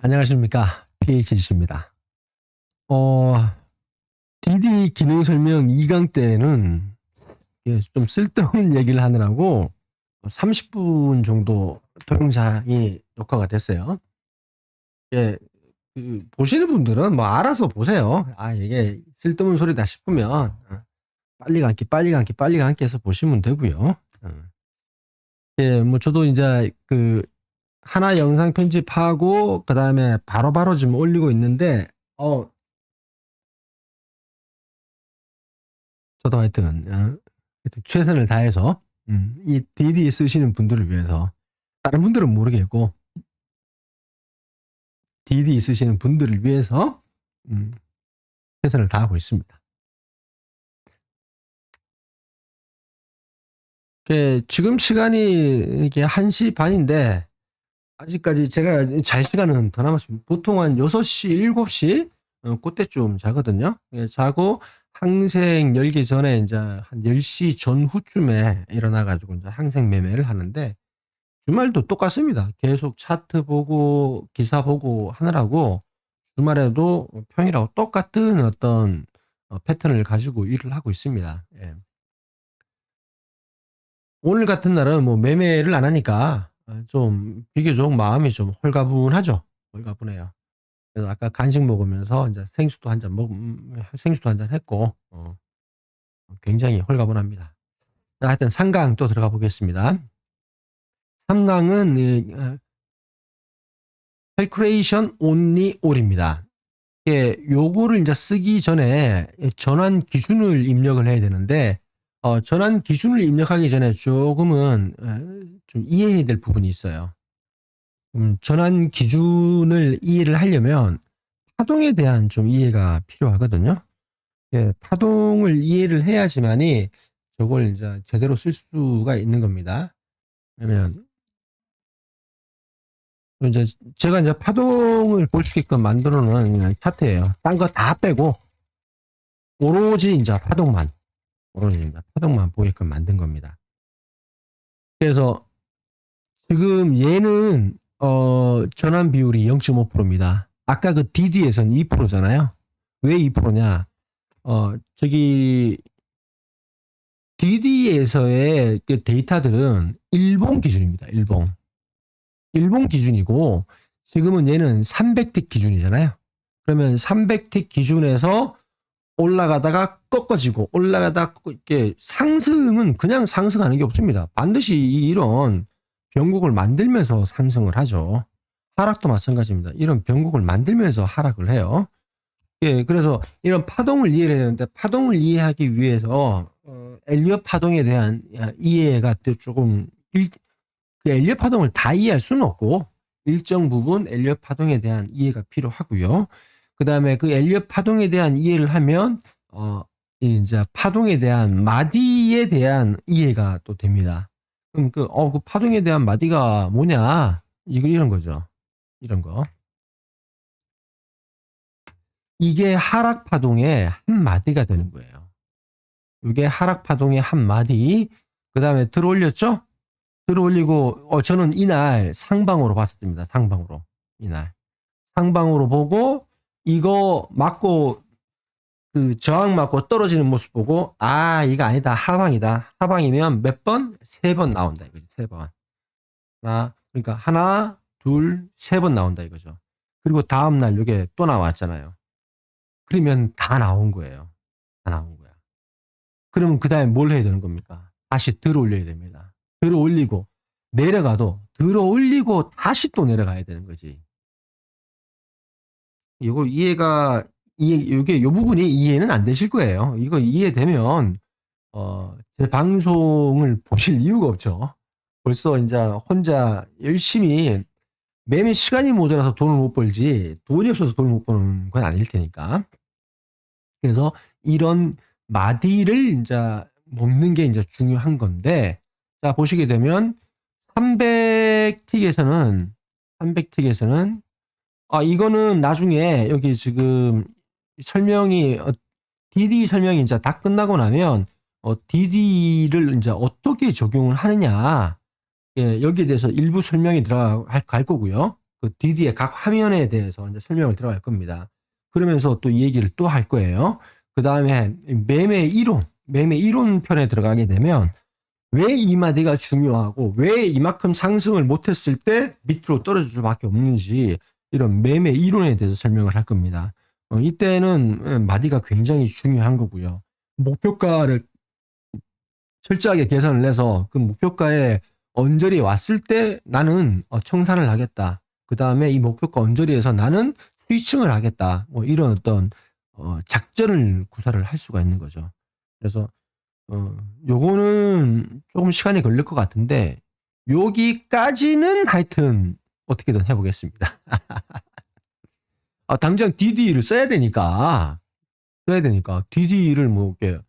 안녕하십니까. PHC입니다. 어, DD 기능 설명 2강 때는 좀 쓸데없는 얘기를 하느라고 30분 정도 동영상이 녹화가 됐어요. 예, 보시는 분들은 뭐 알아서 보세요. 아, 이게 쓸데없는 소리다 싶으면 빨리 감기 해서 보시면 되고요. 예, 뭐 저도 이제 하나 영상 편집하고 그다음에 바로바로 지금 올리고 있는데 저도 하여튼 최선을 다해서 이 DD 쓰시는 분들을 위해서 다른 분들은 모르겠고 DD 쓰시는 분들을 위해서 음, 최선을 다하고 있습니다. 지금 시간이 이게 1시 반인데 아직까지 제가 잘 시간은 더 남았습니다. 보통 한 6시, 7시 그때쯤 자거든요. 자고 항생 열기 전에 이제 한 10시 전후쯤에 일어나가지고 이제 항생 매매를 하는데 주말도 똑같습니다. 계속 차트 보고 기사 보고 하느라고 주말에도 평일하고 똑같은 어떤 패턴을 가지고 일을 하고 있습니다. 예. 오늘 같은 날은 뭐 매매를 안 하니까 좀 비교적 마음이 좀 홀가분하죠. 홀가분해요. 그래서 아까 간식 먹으면서 이제 생수도 한 잔 했고 굉장히 홀가분합니다. 자, 하여튼 3강 또 들어가 보겠습니다. 3강은 calculation only all입니다. 요거를 이제 쓰기 전에 전환 기준을 입력을 해야 되는데 전환 기준을 입력하기 전에 조금은 좀 이해해야 될 부분이 있어요. 전환 기준을 이해를 하려면 파동에 대한 좀 이해가 필요하거든요. 파동을 이해를 해야지만이 저걸 이제 제대로 쓸 수가 있는 겁니다. 그러면 이제 제가 이제 파동을 볼 수 있게끔 만들어 놓은 차트예요. 딴 거 다 빼고 오로지 이제 파동만 보게끔 만든 겁니다. 그래서 지금 얘는 전환 비율이 0.5%입니다. 아까 그 DD에서는 2%잖아요. 왜 2%냐? 저기 DD에서의 그 데이터들은 일본 기준입니다. 일본 기준이고 지금은 얘는 300틱 기준이잖아요. 그러면 300틱 기준에서 올라가다가 꺾어지고 올라가다가 이렇게 상승은 그냥 상승하는 게 없습니다. 반드시 이런 변곡을 만들면서 상승을 하죠. 하락도 마찬가지입니다. 이런 변곡을 만들면서 하락을 해요. 그래서 이런 파동을 이해해야 되는데 파동을 이해하기 위해서 엘리엇 파동에 대한 이해가 조금 그 엘리엇 파동을 다 이해할 수는 없고 일정 부분 엘리엇 파동에 대한 이해가 필요하고요. 그 다음에 그 엘리엇 파동에 대한 이해를 하면 이제 파동에 대한 마디에 대한 이해가 또 됩니다. 그럼 그 파동에 대한 마디가 뭐냐? 이런 거죠. 이런 거. 이게 하락 파동의 한 마디가 되는 거예요. 이게 하락 파동의 한 마디. 그 다음에 들어올렸죠? 들어올리고 저는 이날 상방으로 봤었습니다. 상방으로. 이날. 상방으로 보고 이거 맞고 그 저항 맞고 떨어지는 모습 보고 이거 아니다. 하방이다. 하방이면 몇 번? 3번 나온다 이거지. 3번. 그러니까 하나, 둘, 3번 나온다 이거죠. 그리고 다음 날 이게 또 나왔잖아요. 그러면 다 나온 거예요. 다 나온 거야. 그러면 그다음에 뭘 해야 되는 겁니까? 다시 들어 올려야 됩니다. 들어 올리고 내려가도 들어 올리고 다시 또 내려가야 되는 거지. 이거 이게 요 부분이 이해는 안 되실 거예요. 이거 이해되면 제 방송을 보실 이유가 없죠. 벌써 이제 혼자 열심히 매매 시간이 모자라서 돈을 못 벌지 돈이 없어서 돈을 못 버는 건 아닐 테니까. 그래서 이런 마디를 이제 먹는 게 이제 중요한 건데 자 보시게 되면 300틱에서는 이거는 나중에 여기 지금 설명이 DD 설명이 이제 다 끝나고 나면 DD를 이제 어떻게 적용을 하느냐 여기에 대해서 일부 설명이 들어갈 거고요. 그 DD의 각 화면에 대해서 이제 설명을 들어갈 겁니다. 그러면서 또 이 얘기를 또 할 거예요. 그다음에 매매 이론 편에 들어가게 되면 왜 이마디가 중요하고 왜 이만큼 상승을 못했을 때 밑으로 떨어질 수밖에 없는지 이런 매매 이론에 대해서 설명을 할 겁니다. 이때는 마디가 굉장히 중요한 거고요. 목표가를 철저하게 계산을 해서 그 목표가에 언저리 왔을 때 나는 청산을 하겠다. 그 다음에 이 목표가 언저리에서 나는 스위칭을 하겠다. 뭐 이런 어떤 작전을 구사를 할 수가 있는 거죠. 그래서 요거는 조금 시간이 걸릴 것 같은데 여기까지는 하여튼 어떻게든 해보겠습니다. 당장 DD를 써야 되니까 DD를 뭐 이렇게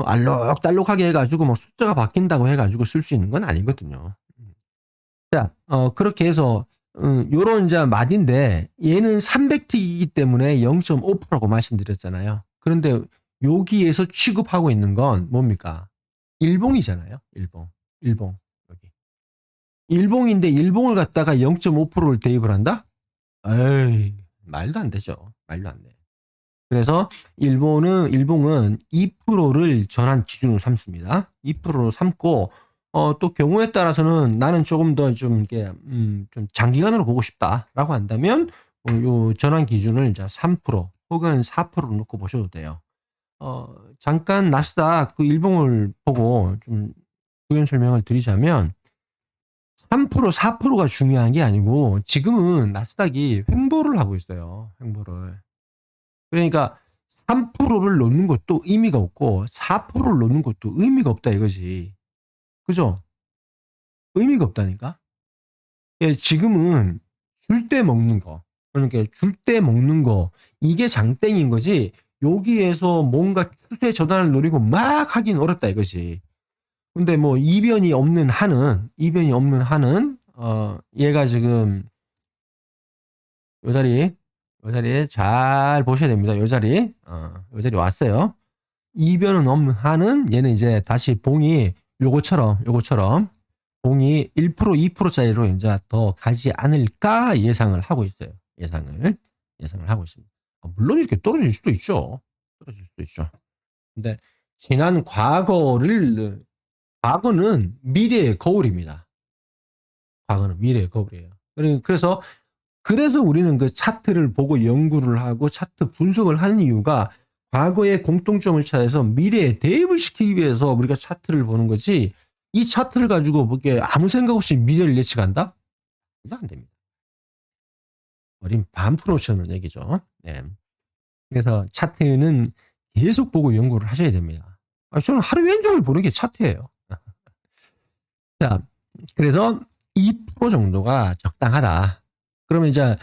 알록달록하게 해가지고 뭐 숫자가 바뀐다고 해가지고 쓸 수 있는 건 아니거든요. 자, 그렇게 해서 요런 이제 마디인데 얘는 300틱이기 때문에 0.5%라고 말씀드렸잖아요. 그런데 여기에서 취급하고 있는 건 뭡니까? 일봉이잖아요. 일봉. 여기. 일봉인데 일봉을 갖다가 0.5%를 대입을 한다? 에이, 말도 안 되죠. 말도 안 돼. 그래서 일봉은 2%를 전환 기준으로 삼습니다. 2%로 삼고 또 경우에 따라서는 나는 조금 더 좀 이게 좀 장기간으로 보고 싶다라고 한다면 요 전환 기준을 이제 3% 혹은 4%로 놓고 보셔도 돼요. 잠깐 나스닥 그 일봉을 보고 좀 부연 설명을 드리자면 3% 4%가 중요한 게 아니고 지금은 나스닥이 횡보를 하고 있어요. 횡보를. 그러니까 3%를 놓는 것도 의미가 없고 4%를 놓는 것도 의미가 없다 이거지. 그죠? 의미가 없다니까. 예, 지금은 줄 때 먹는 거. 그러니까 줄 때 먹는 거 이게 장땡인 거지. 여기에서 뭔가 추세 전환을 노리고 막 하긴 어렵다 이거지. 근데 뭐 이변이 없는 한은 얘가 지금 요 자리에 잘 보셔야 됩니다. 요 자리 왔어요. 이변은 없는 한은 얘는 이제 다시 봉이 요거처럼 봉이 1% 2%짜리로 이제 더 가지 않을까 예상을 하고 있어요. 예상을 하고 있습니다. 물론 이렇게 떨어질 수도 있죠. 근데 지난 과거는 미래의 거울입니다. 과거는 미래의 거울이에요. 그래서 우리는 그 차트를 보고 연구를 하고 차트 분석을 하는 이유가 과거의 공통점을 찾아서 미래에 대입을 시키기 위해서 우리가 차트를 보는 거지 이 차트를 가지고 뭐게 아무 생각 없이 미래를 예측한다? 그거 안 됩니다. 어린 반프로처럼 얘기죠. 네. 그래서 차트는 계속 보고 연구를 하셔야 됩니다. 저는 하루 왼종일 보는 게 차트예요. 자, 그래서 2% 정도가 적당하다. 그러면 이제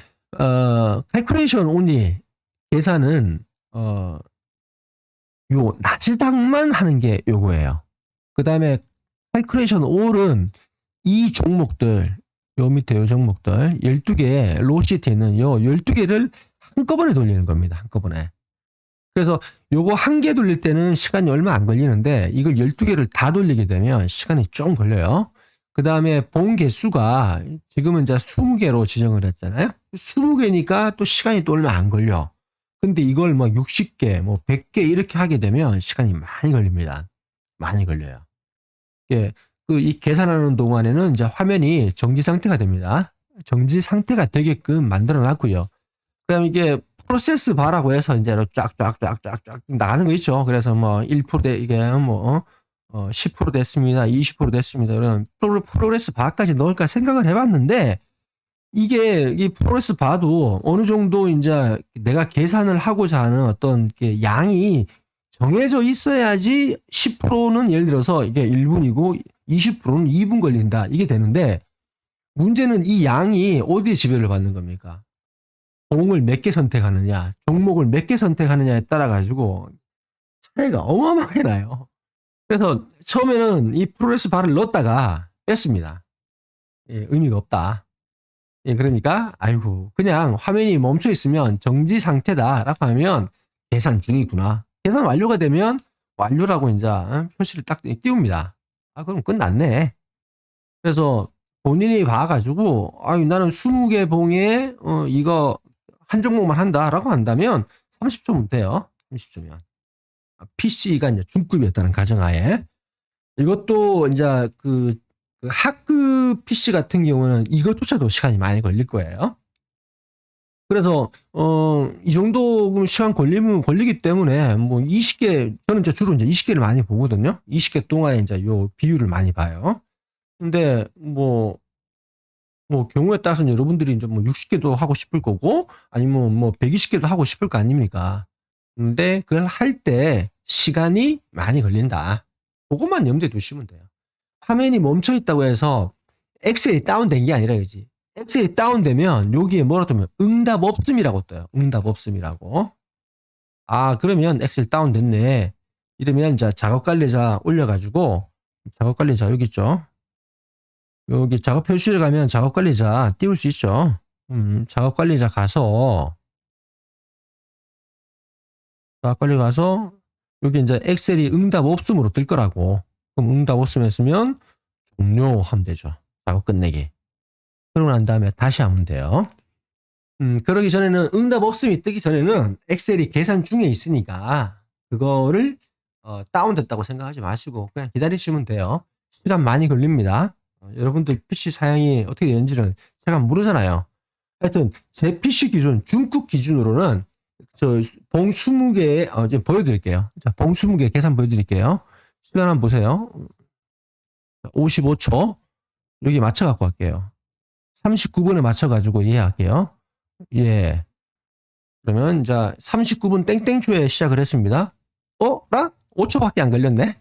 calculation only 계산은 요 나스닥만 하는 게 요거예요. 그다음에 calculation all은 이 종목들 요 밑에 요 종목들 12개 로시트에 있는 요 12개를 한꺼번에 돌리는 겁니다. 한꺼번에. 그래서 요거 한 개 돌릴 때는 시간이 얼마 안 걸리는데 이걸 12개를 다 돌리게 되면 시간이 좀 걸려요. 그 다음에 본 개수가 지금은 이제 20개로 지정을 했잖아요. 20개니까 또 시간이 또 얼마 안 걸려. 근데 이걸 뭐 60개, 뭐 100개 이렇게 하게 되면 시간이 많이 걸립니다. 많이 걸려요. 예, 이 계산하는 동안에는 이제 화면이 정지 상태가 됩니다. 정지 상태가 되게끔 만들어 놨고요. 그다음 이게 프로세스 바라고 해서 이제 쫙쫙쫙쫙쫙 나가는 거 있죠. 그래서 뭐 1% 이게 뭐 10% 됐습니다. 20% 됐습니다. 그런 프로그레스 바까지 넣을까 생각을 해봤는데 이게 이 프로그레스 바도 어느 정도 이제 내가 계산을 하고자 하는 어떤 양이 정해져 있어야지 10%는 예를 들어서 이게 1분이고 20%는 2분 걸린다. 이게 되는데 문제는 이 양이 어디에 지배를 받는 겁니까? 봉을 몇 개 선택하느냐, 종목을 몇 개 선택하느냐에 따라 가지고 차이가 어마어마하게 나요. 그래서 처음에는 이 프로레스 바를 넣었다가 뺐습니다. 예, 의미가 없다. 예, 그러니까 아이고 그냥 화면이 멈춰 있으면 정지 상태다라고 하면 계산 중이구나. 계산 완료가 되면 완료라고 이제 표시를 딱 띄웁니다. 그럼 끝났네. 그래서 본인이 봐가지고, 나는 20개 봉에, 이거 한 종목만 한다라고 한다면 30초면 돼요. 30초면. PC가 이제 중급이었다는 가정하에. 이것도 이제 그 학급 PC 같은 경우는 이것조차도 시간이 많이 걸릴 거예요. 그래서 이 정도 시간 걸리면 걸리기 때문에 뭐 20개, 저는 이제 주로 이제 20개를 많이 보거든요. 20개 동안에 이제 요 비율을 많이 봐요. 근데 뭐 경우에 따라서는 여러분들이 이제 뭐 60개도 하고 싶을 거고, 아니면 뭐 120개도 하고 싶을 거 아닙니까? 근데 그걸 할 때 시간이 많이 걸린다. 그것만 염두에 두시면 돼요. 화면이 멈춰 있다고 해서 엑셀이 다운된 게 아니라 그지. 엑셀이 다운되면 여기에 뭐라 뜨면 응답 없음이라고 떠요. 응답 없음이라고. 그러면 엑셀 다운됐네. 이러면 이제 작업 관리자 올려가지고, 작업 관리자 여기 있죠. 여기 작업 표시를 가면 작업 관리자 띄울 수 있죠. 작업 관리자 가서, 작업 관리 가서 여기 이제 엑셀이 응답 없음으로 뜰 거라고. 그럼 응답 없음 했으면 종료하면 되죠. 작업 끝내기. 그러고 난 다음에 다시 하면 돼요. 그러기 전에는 응답 없음이 뜨기 전에는 엑셀이 계산 중에 있으니까 그거를 다운됐다고 생각하지 마시고 그냥 기다리시면 돼요. 시간 많이 걸립니다. 여러분들 PC 사양이 어떻게 되는지는 제가 모르잖아요. 하여튼 제 PC 기준, 중급 기준으로는 봉 20개 이제 보여드릴게요. 자, 봉 20개 계산 보여드릴게요. 시간 한번 보세요. 55초. 여기 맞춰 갖고 갈게요. 39분에 맞춰가지고 이해할게요. 예. 그러면 이제 39분 땡땡초에 시작을 했습니다. 나 5초밖에 안 걸렸네.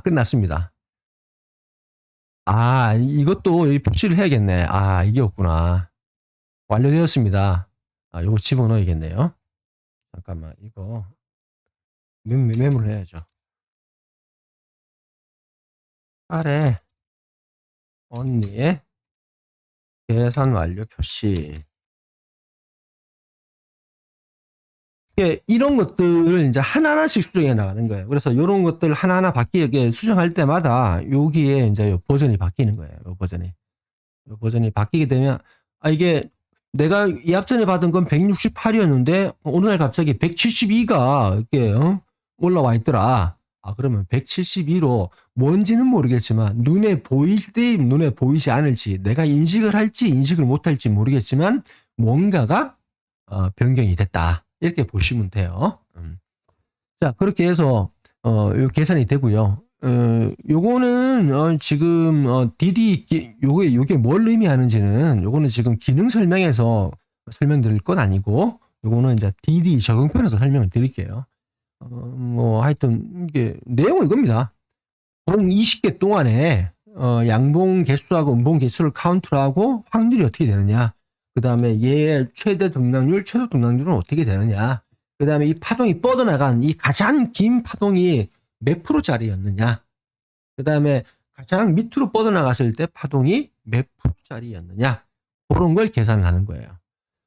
끝났습니다. 이것도 표시를 해야겠네. 이게였구나. 완료되었습니다. 이거 집어넣어야겠네요. 잠깐만, 이거 메모를 해야죠. 아래 언니의 계산 완료 표시. 이런 것들을 이제 하나하나씩 수정해 나가는 거예요. 그래서 이런 것들 하나하나 바뀌게 수정할 때마다 여기에 이제 버전이 바뀌는 거예요. 요 버전이 바뀌게 되면, 이게 내가 이 앞전에 받은 건 168이었는데, 어느 날 갑자기 172가 이렇게, 올라와 있더라. 그러면 172로 뭔지는 모르겠지만, 눈에 보일지, 눈에 보이지 않을지, 내가 인식을 할지, 인식을 못 할지 모르겠지만, 뭔가가, 변경이 됐다. 이렇게 보시면 돼요. 자, 그렇게 해서, 요 계산이 되고요. 요거는, 지금, 요게 뭘 의미하는지는, 요거는 지금 기능 설명에서 설명드릴 건 아니고, 요거는 이제 DD 적용편에서 설명을 드릴게요. 하여튼, 이게, 내용은 이겁니다. 봉 20개 동안에, 양봉 개수하고 음봉 개수를 카운트를 하고, 확률이 어떻게 되느냐. 그 다음에 얘의 최대 등락률, 최소 등락률은 어떻게 되느냐. 그 다음에 이 파동이 뻗어나간 이 가장 긴 파동이 몇 프로짜리였느냐. 그 다음에 가장 밑으로 뻗어나갔을 때 파동이 몇 프로짜리였느냐. 그런 걸 계산을 하는 거예요.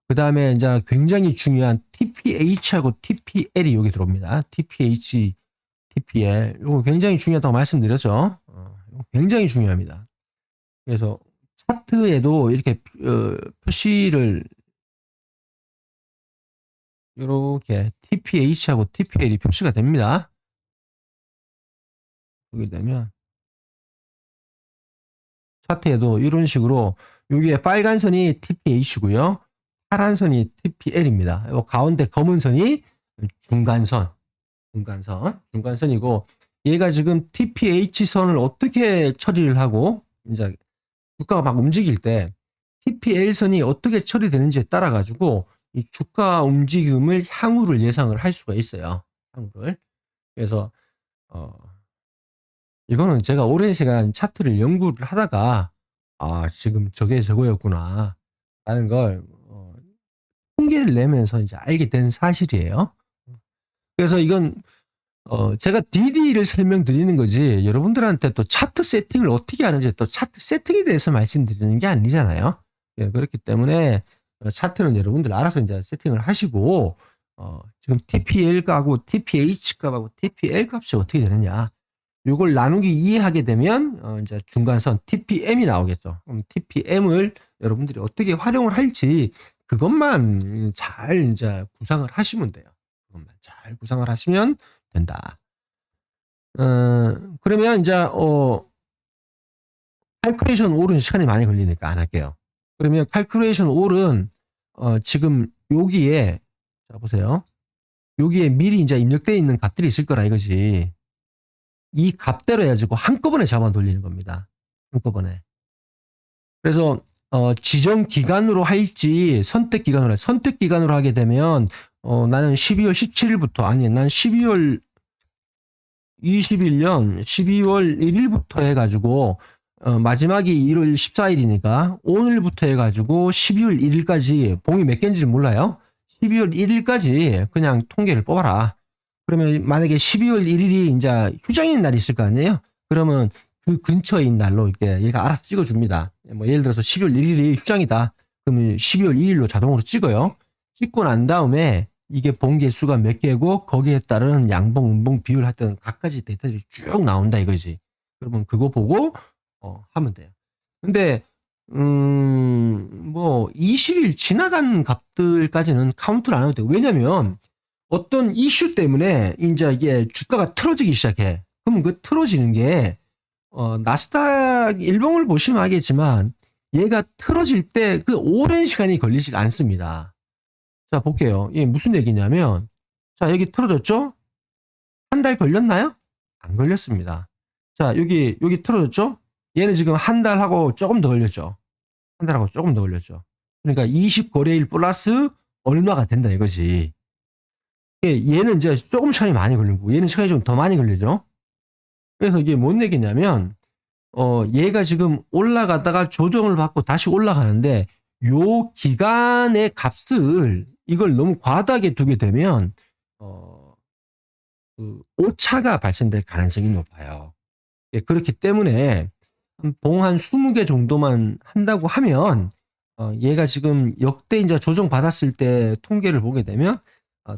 그 다음에 이제 굉장히 중요한 TPH하고 TPL이 여기 들어옵니다. TPH, TPL. 이거 굉장히 중요하다고 말씀드렸죠. 굉장히 중요합니다. 그래서 차트에도 이렇게 표시를 이렇게 TPH하고 TPL이 표시가 됩니다. 보게 되면 차트에도 이런 식으로 여기에 빨간 선이 TPH고요. 파란 선이 TPL입니다. 이 가운데 검은 선이 중간선이고 얘가 지금 TPH 선을 어떻게 처리를 하고 이제 주가가 막 움직일 때 TPL 선이 어떻게 처리되는지에 따라 가지고 이 주가 움직임을 향후를 예상을 할 수가 있어요. 향후를. 그래서 이거는 제가 오랜 시간 차트를 연구를 하다가 지금 저게 저거였구나 라는 걸 통계를 내면서 이제 알게 된 사실이에요. 그래서 이건 제가 DD를 설명드리는 거지 여러분들한테 또 차트 세팅을 어떻게 하는지 또 차트 세팅에 대해서 말씀드리는 게 아니잖아요. 그렇기 때문에 차트는 여러분들 알아서 이제 세팅을 하시고 지금 TPL 값하고 TPH 값하고 TPL 값이 어떻게 되느냐 요걸 나누기 2 하게 되면 이제 중간선 TPM이 나오겠죠. 그럼 TPM을 여러분들이 어떻게 활용을 할지 그것만 잘 인제 구상을 하시면 돼요. 그것만 잘 구상을 하시면 된다. 그러면 인제 calculation all은 시간이 많이 걸리니까 안 할게요. 그러면 calculation all은 지금 여기에 자 보세요. 여기에 미리 인제 입력되어 있는 값들이 있을 거라 이거지. 이 값대로 해 가지고 한꺼번에 잡아 돌리는 겁니다. 한꺼번에. 그래서 지정 기간으로 할지 선택 기간으로 선택 기간으로 하게 되면 나는 12월 17일부터 아니 난 12월 21년 12월 1일부터 해 가지고 마지막이 1월 14일이니까 오늘부터 해 가지고 12월 1일까지 봉이 몇 개인지는 몰라요. 12월 1일까지 그냥 통계를 뽑아라. 그러면 만약에 12월 1일이 인제 휴장인 날이 있을 거 아니에요? 그러면 그 근처인 날로 이렇게 얘가 알아서 찍어 줍니다. 뭐 예를 들어서 12월 1일이 휴장이다. 그러면 12월 2일로 자동으로 찍어요. 찍고 난 다음에 이게 봉 개수가 몇 개고 거기에 따른 양봉, 음봉 비율 하여튼 갖가지 데이터들이 쭉 나온다 이거지. 그러면 그거 보고 하면 돼요. 근데 뭐 20일 지나간 값들까지는 카운트를 안 해도 돼요. 왜냐면 어떤 이슈 때문에 인제 이게 주가가 틀어지기 시작해. 그러면 그 틀어지는 게 나스닥 일봉을 보시면 알겠지만 얘가 틀어질 때 그 오랜 시간이 걸리지가 않습니다. 자 볼게요. 이게 무슨 얘기냐면 자 여기 틀어졌죠? 한 달 걸렸나요? 안 걸렸습니다. 자 여기 틀어졌죠? 얘는 지금 한 달하고 쪼금 더 걸렸죠. 한 달하고 쪼금 더 걸렸죠. 그러니까 20 거래일 플러스 얼마가 된다 이거지. 예 얘는 이제 쪼금 시간이 많이 걸리고 얘는 시간이 좀 더 많이 걸리죠. 그래서 이게 뭔 얘기냐면 얘가 지금 올라가다가 조정을 받고 다시 올라가는데 요 기간의 값을 이걸 너무 과다하게 두게 되면 그 오차가 발생될 가능성이 높아요. 예 그렇기 때문에 봉 한 20개 정도만 한다고 하면 얘가 지금 역대 인제 조정받았을 때 통계를 보게 되면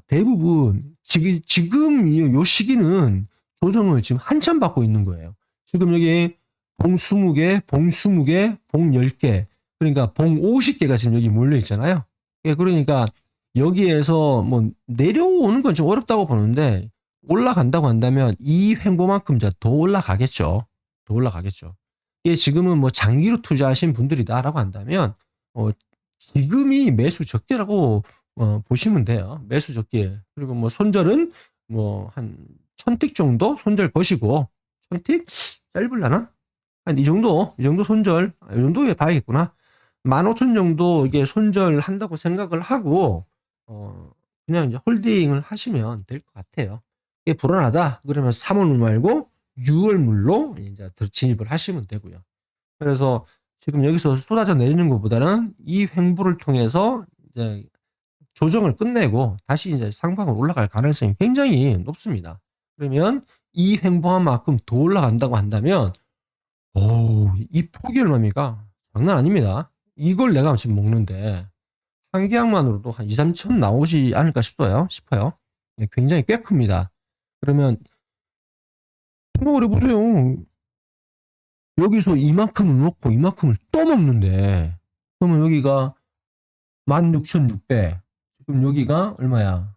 대부분 지금 요 시기는 조정을 지금 한참 받고 있는 거예요. 지금 여기 봉 20개, 봉 20개, 봉 10개 그러니까 봉 50개가 지금 여기 몰려 있잖아요. 예 그러니까 여기에서 뭐 내려오는 건 좀 어렵다고 보는데 올라간다고 한다면 이 횡보만큼 이제 더 올라가겠죠. 더 올라가겠죠. 이게 지금은 뭐 '장기로 투자하신 분들이다.'라고 한다면 지금이 매수 적기라고 보시면 돼요. 매수 적기. 그리고 뭐 손절은 뭐 한 1000틱 정도 손절 거시고 1000틱? 짧을라나? 한 이 정도 손절 이 정도에 봐야겠구나. 15,000 정도 이게 손절한다고 생각을 하고 그냥 이제 홀딩을 하시면 될 것 같아요. 이게 불안하다 그러면 3 월물 말고 6 월물로 인제 진입을 하시면 되고요. 그래서 지금 여기서 쏟아져 내리는 것보다는 이 횡보를 통해서 이제 조정을 끝내고 다시 인제 상방으로 올라갈 가능성이 굉장히 높습니다. 그러면 이 횡보한 만큼 더 올라간다고 한다면 이 폭이 얼마입니까? 장난 아닙니다. 이걸 내가 지금 먹는데 한 계약만으로도 한 2-3천 나오지 않을까 싶어요. 네 굉장히 꽤 큽니다. 그러면 생각을 해 보세요. 여기서 이만큼을 먹고 이만큼을 또 먹는데 그러면 여기가 16,600 지금 여기가 얼마야?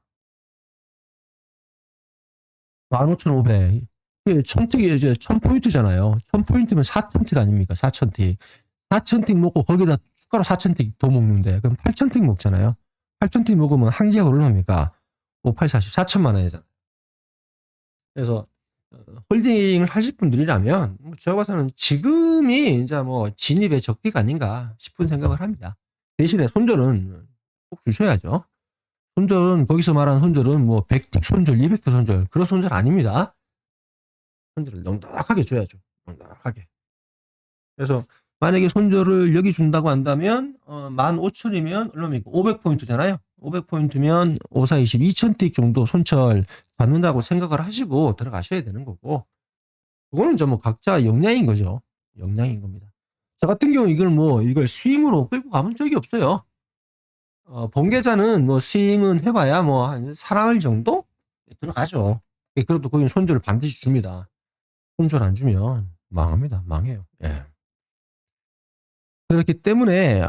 15,500 이게 1000틱이 이제 1000포인트잖아요. 1000포인트면 4000틱 아닙니까? 4000틱. 4000틱 먹고 거기다 추가로 4000틱 더 먹는데 그럼 8000틱 먹잖아요. 8000틱 먹으면 한 계약 얼마입니까? 5, 8, 40 4천만 원이잖아요. 그래서 홀딩을 하실 분들이라면 제가 봐서는 지금이 인제 뭐 진입의 적기가 아닌가 싶은 생각을 합니다. 대신에 손절은 꼭 주셔야죠. 손절은 거기서 말하는 손절은 뭐 100틱 손절, 200틱 손절 그런 손절 아닙니다. 손절을 넉넉하게 줘야죠. 넉넉하게. 그래서 만약에 손절을 여기 준다고 한다면 15,000 이면 얼마입니까? 500 포인트잖아요. 500 포인트면 5, 4, 20 2,000틱 정도 손절 받는다고 생각을 하시고 들어가셔야 되는 거고 그거는 이제 뭐 각자 역량인 거죠. 역량인 겁니다. 저 같은 경우는 이걸 스윙으로 끌고 가본 적이 없어요. 번계자는 뭐 스윙은 해 봐야 뭐 한 4 라운드 정도 들어가죠. 예 그래도 거기는 손절을 반드시 줍니다. 혼선 안 주면 망합니다. 망해요. 예. 그렇기 때문에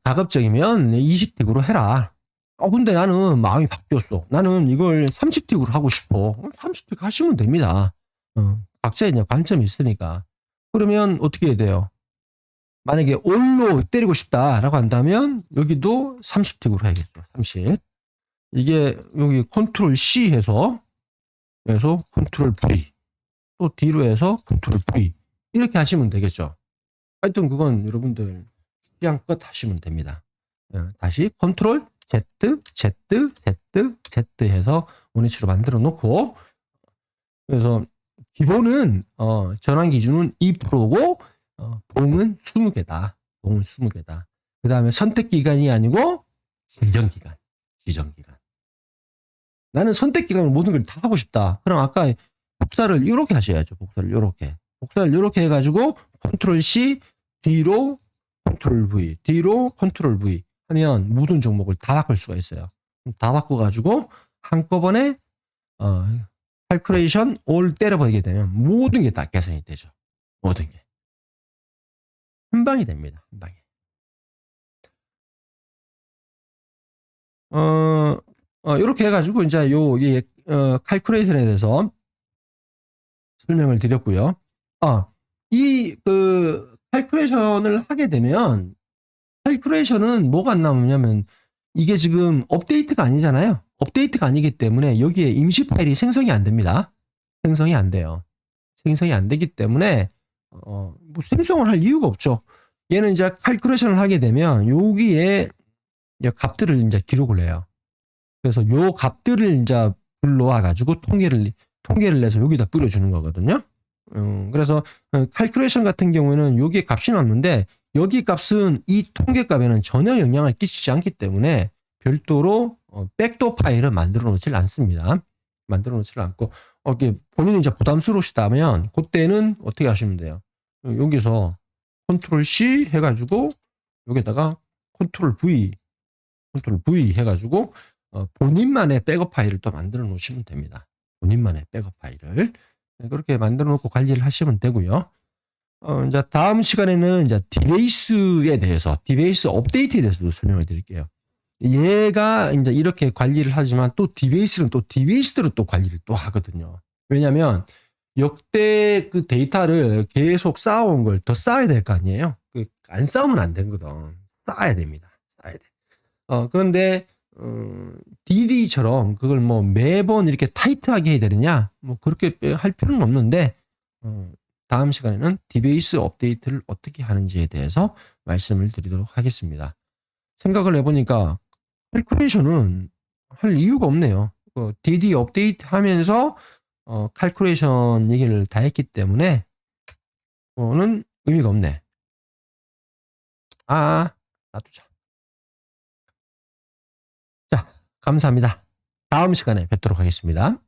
가급적이면 20틱으로 해라. 근데 나는 마음이 바뀌었어. 나는 이걸 30틱으로 하고 싶어. 30틱 하시면 됩니다. 각자의 이제 관점이 있으니까. 그러면 어떻게 해야 돼요? 만약에 올로 때리고 싶다라고 한다면 여기도 30틱으로 해야겠죠. 30. 이게 여기 컨트롤 C 해서 컨트롤 V 또 D로 해서 컨트롤 V 이렇게 하시면 되겠죠. 하여튼 그건 여러분들 취향껏 하시면 됩니다. 다시 컨트롤 Z, Z, Z, Z 해서 원위치로 만들어 놓고 그래서 기본은 전환 기준은 2%고 봉은 20개다. 봉은 20개다. 그 다음에 선택 기간이 아니고 지정 기간. 지정 기간. 나는 선택 기간을 모든 걸 다 하고 싶다. 그럼 아까 복사를 이렇게 하셔야죠. 복사를 이렇게. 복사를 이렇게 해가지고 컨트롤 C D로 컨트롤 V, D로 컨트롤 V 하면 모든 종목을 다 바꿀 수가 있어요. 다 바꿔가지고 한꺼번에 칼큘레이션 올 때려버리게 되면 모든 게 다 계산이 되죠. 모든 게. 한 방이 됩니다. 한 방에. 이렇게 해가지고 이제 칼큘레이션에 대해서 설명을 드렸고요. 칼큘레이션을 하게 되면 칼큘레이션은 뭐가 안 나오냐면 이게 지금 업데이트가 아니잖아요. 업데이트가 아니기 때문에 여기에 임시 파일이 생성이 안 됩니다. 생성이 안 돼요. 생성이 안 되기 때문에 뭐 생성을 할 이유가 없죠. 얘는 이제 칼큘레이션을 하게 되면 여기에 이제 값들을 이제 기록을 해요. 그래서 요 값들을 이제 불러와 가지고 통계를 내서 여기다 뿌려주는 거거든요. 그래서 칼큘레이션 같은 경우에는 여기에 값이 남는데 여기 값은 이 통계 값에는 전혀 영향을 끼치지 않기 때문에 별도로 백도 파일을 만들어 놓질 않습니다. 만들어 놓질 않고 본인이 이제 부담스러우시다면 그때는 어떻게 하시면 돼요? 여기서 컨트롤 C 해가지고 여기다가 컨트롤 V 해가지고 본인만의 백업 파일을 또 만들어 놓으시면 됩니다. 본인만의 백업 파일을 그렇게 만들어 놓고 관리를 하시면 되고요. 이제 다음 시간에는 이제 디베이스 업데이트에 대해서도 설명을 드릴게요. 얘가 이제 이렇게 관리를 하지만 또 디베이스는 또 디베이스대로 또 관리를 또 하거든요. 왜냐면 역대 그 데이터를 계속 쌓아온 걸 더 쌓아야 될 거 아니에요? 안 쌓으면 안 되거든. 쌓아야 됩니다. 쌓아야 돼. 그런데 DD처럼 그걸 뭐 매번 이렇게 타이트하게 해야 되느냐? 뭐 그렇게 할 필요는 없는데 다음 시간에는 디베이스 업데이트를 어떻게 하는지에 대해서 말씀을 드리도록 하겠습니다. 생각을 해보니까 칼큘레이션은 할 이유가 없네요. DD 업데이트 하면서 칼큘레이션 얘기를 다 했기 때문에 그거는 의미가 없네. 놔두자. 자, 감사합니다. 다음 시간에 뵙도록 하겠습니다.